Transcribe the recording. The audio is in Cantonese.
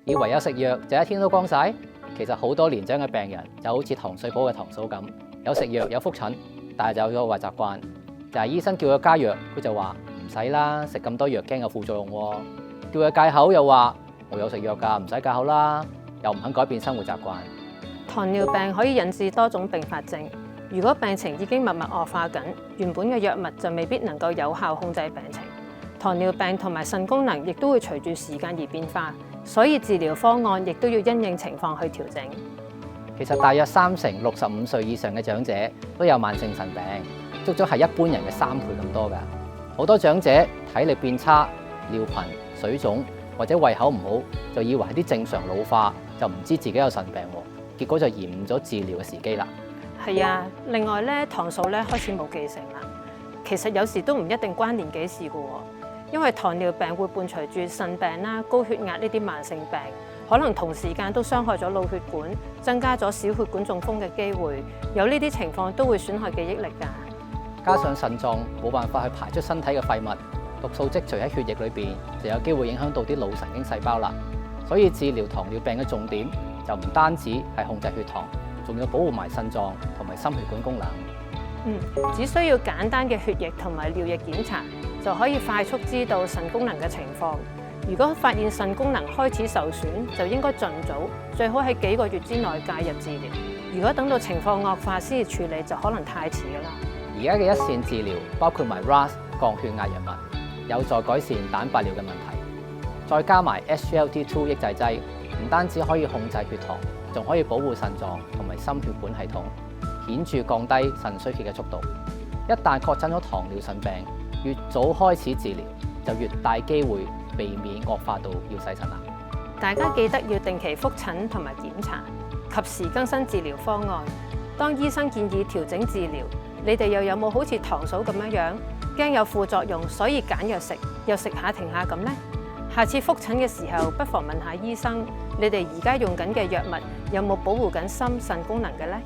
以為有食藥就一天都光晒？其實好多年長嘅病人就好似糖水鋪嘅糖嫂咁，有食藥有覆診，但係就有個壞習慣，就係醫生叫佢加藥，佢就話唔使啦，食咁多藥驚有副作用喎。叫佢戒口又話我有食藥㗎，唔使戒口啦，又唔肯改變生活習慣。糖尿病可以引致多種併發症，如果病情已經默默惡化緊，原本嘅藥物就未必能夠有效控制病情。糖尿病同埋腎功能亦都會隨住時間而變化，所以治療方案亦都要因應情況去調整。其實大約30%、65歲以上嘅長者都有慢性腎病，足足係一般人嘅3倍咁多㗎。好多長者體力變差、尿頻、水腫或者胃口唔好，就以為係啲正常老化，就唔知自己有腎病喎，結果就延誤咗治療嘅時機啦。係啊，另外咧，糖嫂咧開始冇記性啦。其實有時都唔一定關年紀事㗎喎，因為糖尿病會伴隨住腎病啦、高血壓呢啲慢性病，可能同時間都傷害咗腦血管，增加咗小血管中風嘅機會。有呢啲情況都會損害記憶力㗎。加上腎臟冇辦法去排出身體嘅廢物，毒素積聚喺血液裏邊，就有機會影響到啲腦神經細胞啦。所以治療糖尿病嘅重點就唔單止係控制血糖，仲要保護埋腎臟同埋心血管功能。只需要簡單嘅血液同埋尿液檢查，就可以快速知道腎功能嘅情況。如果發現腎功能開始受損，就應該盡早，最好喺幾個月之內介入治療。如果等到情況惡化先至處理，就可能太遲㗎啦。而家嘅一線治療包括埋 RAS 降血壓藥物，有助改善蛋白尿嘅問題。再加埋 SGLT2 抑制劑，唔單止可以控制血糖，仲可以保護腎臟同埋心血管系統，顯著降低腎衰竭嘅速度。一旦確診咗糖尿腎病，越早開始治療，就越大機會避免惡化到要洗腎啦。大家記得要定期覆診同埋檢查，及時更新治療方案。當醫生建議調整治療，你哋又有冇好似糖嫂咁樣驚有副作用，所以揀藥食，又食下停下咁呢？下次覆診嘅時候，不妨問下醫生，你哋而家用緊嘅藥物有冇保護緊心腎功能嘅呢？